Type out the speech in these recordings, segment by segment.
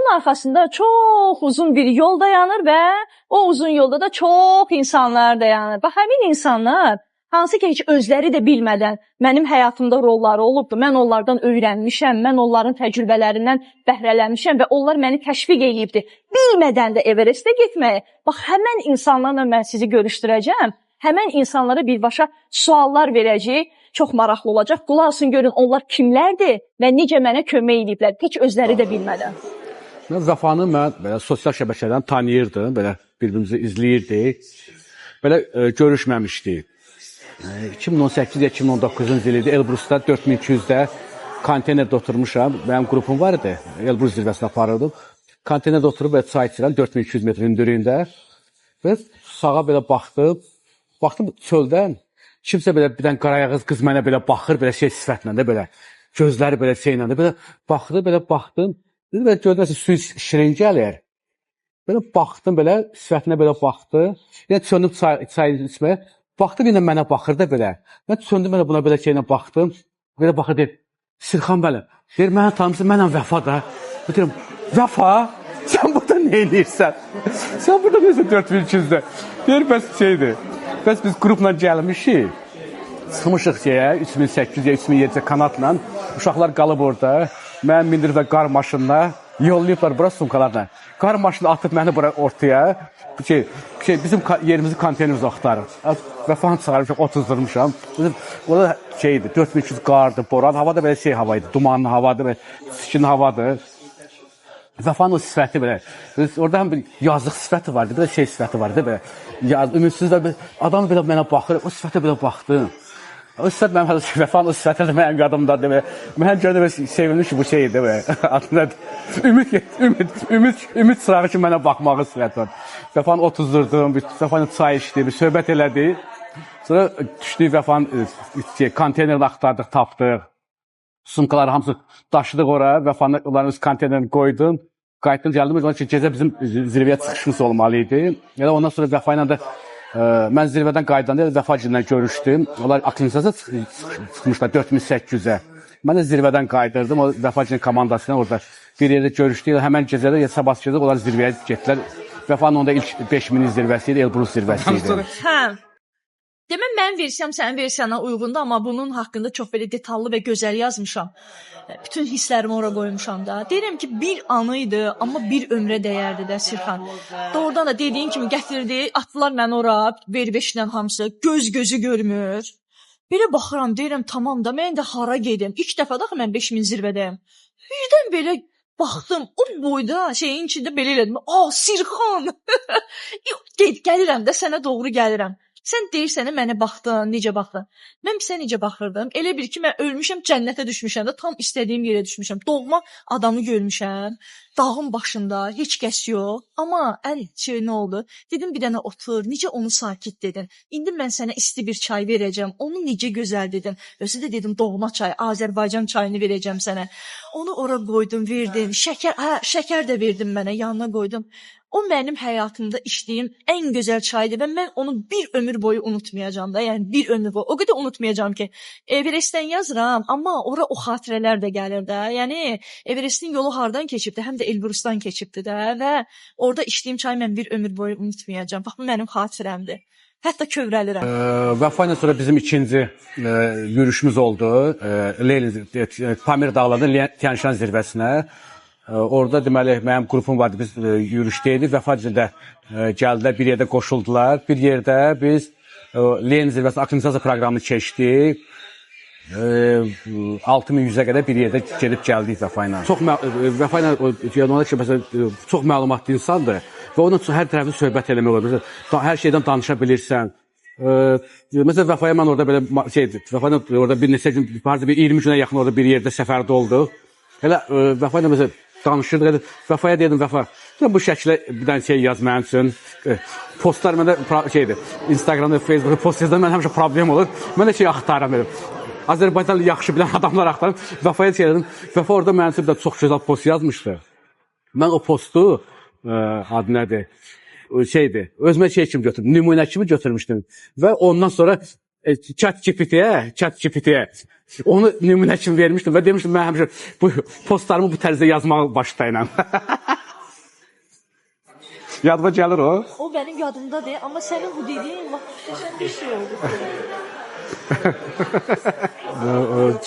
Bunun arxasında çox uzun bir yol dayanır və o uzun yolda da çox insanlar dayanır. Bax, həmin insanlar hansı ki heç özləri də bilmədən mənim həyatımda rolları olubdur. Mən onlardan öyrənmişəm, mən onların təcrübələrindən bəhrələnmişəm və onlar məni təşviq edibdir. Bilmədən də Everestə getməyə. Bax, həmən insanlarla mən sizi görüşdürəcəm. Həmən insanlara birbaşa suallar verəcək. Çox maraqlı olacaq. Qulaq asın, görün onlar kimlərdir və necə mənə kömək ediblər. Heç özləri də bilmədən. Vəfanı mən belə sosial şəbəkədən tanıyırdım. Belə bir-birimizi izləyirdik. Belə görüşməmişdik. 2018-2019-cu il idi. Elbrusda 4200-də konteynerdə oturmuşam. Mənim qrupum var idi. Elbrus zirvəsinə aparırdım. Konteynerdə oturub və çay içirəm 4200 metr hündürlüyündə. Və sağa belə baxdım. Baxdım çöldən kimsə belə bir dənə qarayağız qız mənə belə baxır, belə şey sifətlə də belə. Gözləri belə şeylə də belə baxdı, belə baxdım. Dedim, belə gördüm, su şirin gəlir. Belə baxdım, belə sifətinə belə baxdı. Yəni çönüb çay içməyə. Baxdım, yenə mənə baxır da belə. Mən söndüm, mənə buna belə şeylə baxdım. Belə baxır, deyir, Sirxan bəli. Deyir, mənə tanımsın, mənəm Vəfa da. Deyirəm, Vəfa, sən burada nə edirsən? Sən burada nəsə 4200-də. Deyir, bəs şeydir. Bəs biz qrupla gəlmişik. Çıxmışıq şeyə, 3800-yə, 3700-yə kanatla. Uşaqlar qalıb orada. Mən mindirib və qar maşınına yollayıblar bura sumkalarla. Qar maşını atıb məni bura ortaya. Bizim yerimizi konteynerimizi axtarır. Vəfanı çıxarmışam, otuzdurmuşam. Orada şeydir, 4300 qardır, boran. Havada belə şey havaydı, dumanlı havadır, belə sikin havadır. Vəfanın o sifəti belə. Orada həm bir yazıq sifəti vardı, bir də şey sifəti vardı belə. Ümidsizlə adam belə mənə baxır, o sifətə belə baxdım. O sifət mənim Vəfanın o sifəti də mənim yadımdadır. Mən gördə sevindim ki, bu şeydir belə. Ümid sırağı ki, mənə baxmağı sifət var. Vəfanı otuzdurdum, Vəfanı çay içdi, bir söhbət elədi. Sonra düşdük Vəfanı konteynerini axtardıq, tapdıq. Sumkaları hamısı daşıdıq ora, Vəfanı onların öz konteynerini qoydum. Qayıtdım, gəldim, o ki, gecə bizim zirvəyə çıxışımız olmalıydı. Elə ondan sonra Vəfa ilə də mən zirvədən qayıdanda Vəfa ilə görüşdüm. Onlar aklinisiyasına çıxmışlar 4800-ə. Mən də zirvədən qaydırdım. O Vəfa ilə komandasıyla orada bir yerdə görüşdük. Həmən gecədə sabah gecə onlar zirvəyə getdilər. Vəfanın onda ilk 5000 zirvəsi idi, Elbrus zirvəsi idi. Hə. Deməm, mənim versiyam sənin versiyana uyğundur, amma bunun haqqında çox belə detallı və gözəl yazmışam. Bütün hisslərimi ora qoymuşam da. Deyirəm ki, bir anı idi, amma bir ömrə dəyərdi də Sirxan. Doğrudan da dediyin kimi gətirdi, atdılar məni ora, ver-beşlə hamısı, göz-gözü görmür. Belə baxıram, deyirəm, tamam da, mən də hara gedim? İlk dəfə də mən 5000 zirvədəyim. Birdən belə baxdım, o boyda şeyin içində belə elədim. Sirxan! Gəlirəm də, sənə doğru gəlirəm. Sən deyirsən, mənə baxdın, necə baxdın? Mən bizə necə baxırdım? Elə bir ki, mən ölmüşəm, cənnətə düşmüşəm də, tam istədiyim yerə düşmüşəm. Doğma adamı görmüşəm, dağın başında, heç kəs yox. Amma ən şey nə oldu? Dedim, bir dənə otur, necə onu sakit dedin. İndi mən sənə isti bir çay verəcəm, onu necə gözəl dedin. Özü də dedim, doğma çay, Azərbaycan çayını verəcəm sənə. Onu ora qoydum, verdim, şəkər də verdim mənə, yanına qoydum. O mənim həyatımda içdiyim ən gözəl çaydır və mən onu bir ömür boyu unutmayacağam da, yəni bir ömür boyu. O qədər unutmayacağam ki, Everestdən yazıram, amma ora o xatirələr də gəlir də. Yəni Everestin yolu hardan keçibdi, həm də Elbrusdan keçibdi də və orada içdiyim çayı mən bir ömür boyu unutmayacağam. Bax, bu mənim xatirəmdir. Hətta kövrəlirəm. Vəfa ilə sonra bizim ikinci yürüşümüz oldu. Pamir dağlarının Tianşan zirvəsinə. Orada deməli mənim qrupum vardı, biz yürüşdəydik, Vəfa ilə gəldilər, bir yerdə qoşuldular. Bir yerdə biz Lenin zirvəsi aklinisiyasiya proqramını keçdik. 6100-ə qədər bir yerdə gedib gəldik Vəfa ilə. Vəfa ilə çox məlumatlı insandır və ondan hər tərəfli söhbət eləmək olur. Hər şeydən danışa bilirsən. Məsələn, Vəfaya mən orada belə Vəfa ilə orada bir neçə gün, 20 günə yaxın orada bir yerdə səfərdə olduq. Elə Vəfa ilə məsələn danışırdıq. Vəfaya dedim, Vəfa, bu şəkilə bir dənə şey yaz mənim üçün. Postlar məndə Instagramda, Facebookda post yazdan mən həmişə problem olur. Mən də şey axtarıram dedim. Azərbaycanlı yaxşı bilən adamlar axtarım. Vəfaya şey dedim. Vəfa orada mənim üçün çox gözəl post yazmışdı. Mən o postu, adı nədir? Özümə şey kimi götürdüm, nümunə kimi götürmüşdüm. Və ondan sonra ChatGPT-yə onu nümunə kimi vermişdim və demişdim, mən həmişə bu postlarımı bu tərzdə yazmağı başlayıram. Yadıma gəlir o. O benim yadımdadır ama senin bu dediğin muhteşem bir şey oldu.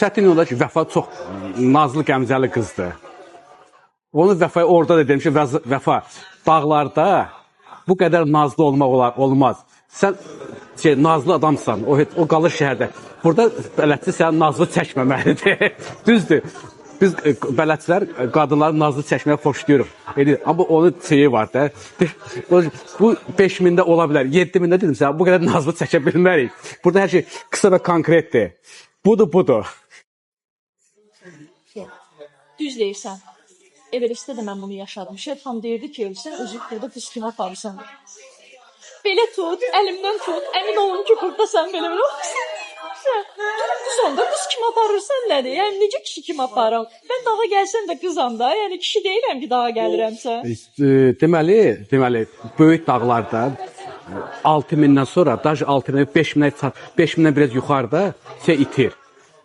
Çətin olar ki, Vəfa çox nazlı, qəmzəli qızdır. Onu Vəfaya orada da demişim, Vəfa, dağlarda bu qədər nazlı olmaq olmaz. Sən nazlı adamsan, o qalır şəhərdə. Burada bələdçi sən nazlı çəkməməlidir. Düzdür. Biz bələdçilər qadınları nazlı çəkməyə xoşlayırıq. Amma onun şeyi var da. Bu 5000-də ola bilər. 7000-də dedim sən, bu qədər nazlı çəkə bilmərik. Burada hər şey qısa və konkretdir. Budur. Düz deyirsən. Everestdə də mən bunu yaşadım. Şefam deyirdi ki, sən özü burada qız kimi aparırsan. Belə tut, əlimdən tut, əmin olun ki, burada sən belə Sonda qız kimi aparırsan nədir? Yəni necə kişi kimi aparam? Mən dağa gəlsəm də qızam da, yəni kişi deyiləm ki, dağa gəlirəmsə. Deməli, böyük dağlarda 6000-dən sonra, daş 5000-dən biraz yuxarıda itir.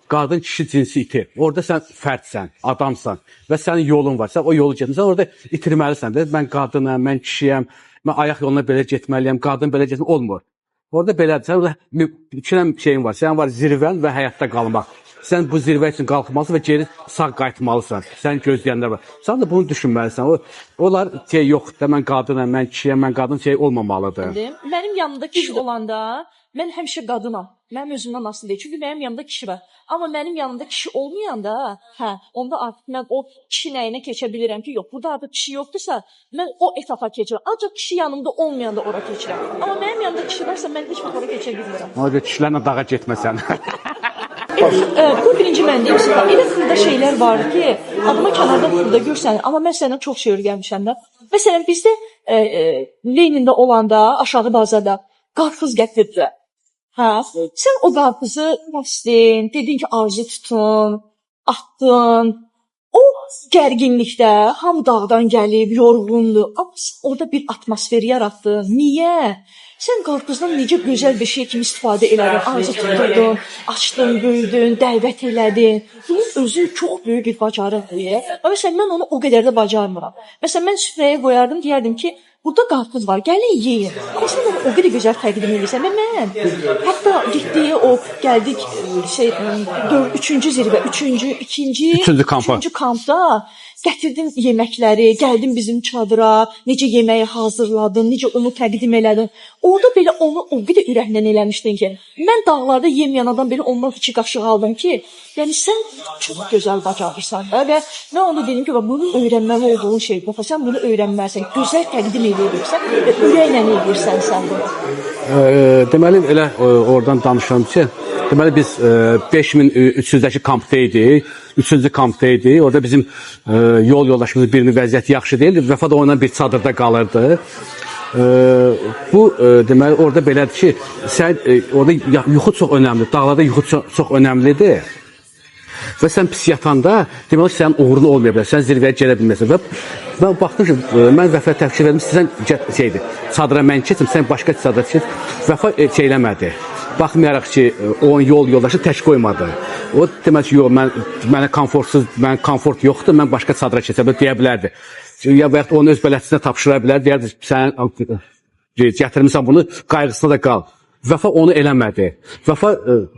Qadın kişi cinsi itir. Orada sən fərdsən, adamsan və sənin yolun var. Sən o yolu getmirsən, orada itirməlisən də. Mən qadınam, mən kişiyəm, mən ayaq yoluna belə getməliyəm, qadın belə getməliyəm, olmur. Orada belədir. Sən orada iki şeyin var. Sənin var zirvən və həyatda qalmaq. Sən bu zirvə üçün qalxmalısan və geri sağ qayıtmalısan. Sən gözləyənlər var. Sən də bunu düşünməlisən. Onlar yoxdur. Mən qadınam, mən kişiyəm, mən qadın olmamalıdır. Mənim yanımda kişi olanda mən həmişə qadınam. Mənim özümdən asılı deyil. Çünki mənim yanımda kişi var. Amma mənim yanımda kişi olmayanda, onda artıq mən o kişi nəyinə keçə bilirəm ki, yox, burada artıq kişi yoxdursa, mən o etapa keçirəm. Ancaq kişi yanımda olmayanda ora keçirəm. Amma mənim yanımda kişi varsa, mən heç vaxt ora keçə bilmirəm. Ona görə kişilərlə dağa getməsən. Bu birinci mən deyim sizə. Elə xırda şeylər var ki, adıma kənarda xırda görsən, amma mən səndən çox şey öyrənmişəm də. Məsələn, bizdə Lenində olanda, aşağı bazada qarpız gətirdilər. Sən o qarpızı kəsdin, dedin ki, arzu tutun, atdın. O gərginlikdə hamı dağdan gəlib, yorğundur. Amma sən orada bir atmosfer yaratdın. Niyə? Sən qarpızdan necə gözəl bir şey kimi istifadə elədin, arzu tutdun, açdın, böyüdün, dəvət elədin. Bunun özü çox böyük bir bacarıqdır. Amma məsələn, mən onu o qədər də bacarmıram. Məsələn, mən süfrəyə qoyardım, deyərdim ki, burada qarpız var, gəlin yeyin. Amma sən onu o qədər gözəl təqdim edirsən. Mən hətta gəldik üçüncü zirvə, ikinci kampda gətirdin yeməkləri, gəldin bizim çadıra, necə yeməyi hazırladın, necə onu təqdim elədin. Orada belə onu o qədər ürəklə eləmişdin ki, mən dağlarda yeməyən adam belə ondan 2 qaşıq aldım ki, yəni sən çox gözəl bacarırsan da və mən onu dedim ki, bunu öyrənməli olduğun şey, sən bunu öyrənməlisən, gözəl təqdim edirsən və ürəklə edirsən sən bunu. Deməli, elə oradan danışıram ki, deməli biz 5300-dəki kampda idik, 3-cü kampda idik. Orada bizim yol yoldaşımızın birinin vəziyyəti yaxşı deyildi. Vəfa da onunla bir çadırda qalırdı. Bu deməli orada belədir ki, sən orada yuxu çox önəmlidir. Dağlarda yuxu çox önəmlidir. Və sən pis yatanda deməli ki, sənin uğurlu olmaya bilər. Sən zirvəyə gələ bilməsən. Və mən baxdım ki, mən Vəfaya təklif verdim, sən çadıra mən keçim, sən başqa çadıra keç. Vəfa eləmədi. Baxmayaraq ki, onun yol yoldaşı tək qoymadı. O demək ki, yox, mənə komfort yoxdur, mən başqa çadıra keçəm deyə bilərdi. Ya və yaxud onu öz bələdçisinə tapşıra bilər, deyərdi, sən gətirmirsən bunu, qayğısına da qal. Vəfa onu eləmədi. Vəfa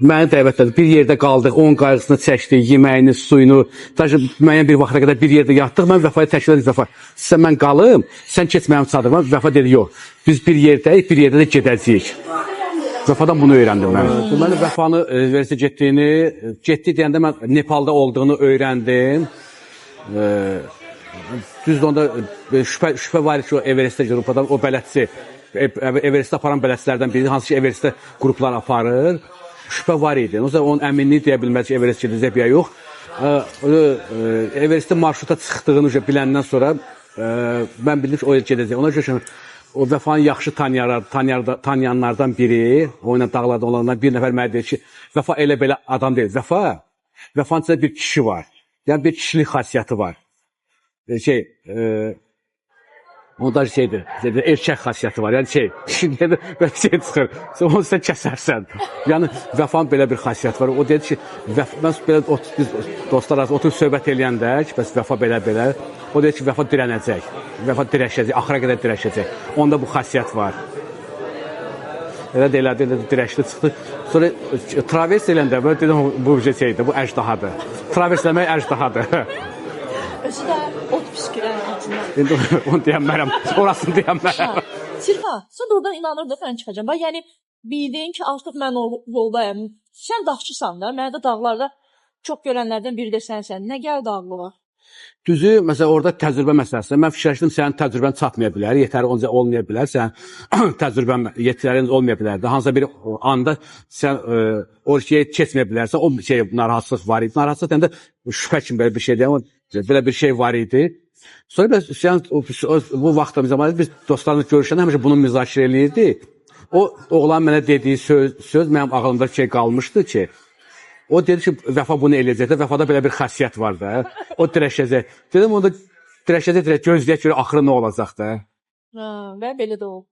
məni dəvət etdi. Bir yerdə qaldıq, onun qayğısını çəkdi, yeməyini, suyunu, müəyyən bir vaxta qədər bir yerdə yatdıq. Mən Vəfaya təklif etdim, Vəfa, sən mən qalım, sən keç mənim çadırıma. Vəfa dedi, yox, biz bir yerdəyik, bir yerdə də gedəcəyik. Vəfadan bunu öyrəndim mən. Deməli, Vəfanı getdi deyəndə mən Nepalda olduğunu öyrəndim. Düzdür, onda şübhə var ki, o Everestdə qrupadan, o bələdçi, Everestdə aparan bələdçilərdən biri, hansı ki, Everestdə qruplar aparır. Şübhə var idi. O zaman onun əminliyi deyə bilməz ki, Everest gedəcək ya yox. Everestdə marşruta çıxdığını biləndən sonra mən bildim ki, o gedəcək. Ona görə o Vəfanı yaxşı tanıyanlardan biri, o ilə dağlarda olanlardan bir nəfər mənə deyir ki, Vəfa elə belə adam deyil. Vəfanın içində bir kişi var. Yəni bir kişilik xasiyyəti var. Onda şeydir, erkək xasiyyəti var. Yəni şimdi belə şey çıxır. Sən onu sən kəsərsən. Yəni Vəfanın belə bir xasiyyəti var. O dedi ki, mən belə biz dostlar arasında oturub söhbət eləyəndə, bəs Vəfa belə. O dedi ki, Vəfa dirənəcək. Vəfa dirəşəcək, axıra qədər dirəşəcək. Onda bu xasiyyət var. Elə də elədi, dirəşdi çıxdı. Sonra travers eləndə mən dedim bu şeydir, bu əjdahadır. Travers eləmək əjdahadır. Özü də ot püskürən altından. İndi onu deyəmərəm, orasını deyəmərəm. Sirfa, sən oradan inanırdın mən çıxacam. Yəni bildin ki, artıq mən o yoldayam. Sən dağçısan da, mənə də dağlarda çox görənlərdən biri də sənsən. Nə gəldi ağlıma? Düzü, məsələn, orada təcrübə məsələsində mən fikirləşdim, sənin təcrübən çatmaya bilər, yetəri olmaya bilər, sənin təcrübən yetərin olmaya bilər. Hansısa bir anda sən o şeyi keçməyə bilərsən, o şey narahatsızlıq var idi. Narahatsızlıq deyəndə şübhə kimi belə bir şey deyəm, belə bir şey var idi. Sonra sən bu vaxtda biz dostlarla görüşəndə həmişə bunu müzakirə eləyirdik. O oğlan mənə dediyi söz mənim ağlımda şey qalmışdı ki, o dedi ki, Vəfa bunu eləyəcək də, Vəfada belə bir xasiyyət var da, o dirəşəcək. Dedim, onda dirəşəcək, gözləyək görə axırı nə olacaq da. Və belə də oldu.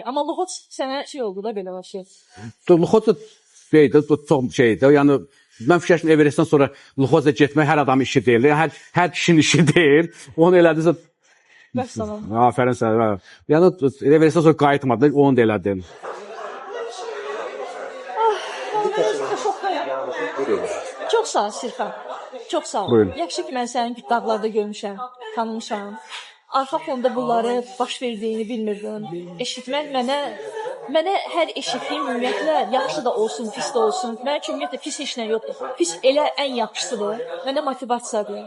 Amma Luxot sənə şey oldu da belə şey. Luxot da çox şeydir, yəni mən fikirləşdim, Everestdən sonra Luxot'a getmək hər adamın işi deyil, hər kişinin işi deyil. Onu elədiysə, afərin sənə. Yəni Everestdən sonra qayıtmadı, onu da elədim. Çox sağ ol Sirfa. Çox sağ ol. Buyurun. Yaxşı ki mən sənin dağlarda görmüşəm, tanımışam. Arxa fonda bunları baş verdiyini bilmirdim. Eşitmək mənə hər eşitdiyim ümumiyyətlə yaxşı da olsun, pis də olsun. Mənim üçün ümumiyyətlə pis heç nə yoxdur. Pis elə ən yaxşısıdır. Mənə motivasiyadır.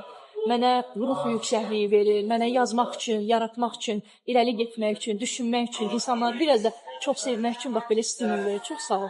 Mənə ruh yüksəkliyi verir. Mənə yazmaq üçün, yaratmaq üçün, irəli getmək üçün, düşünmək üçün, insanları biraz da çox sevmək üçün bax belə stimul verir. Çox sağ ol.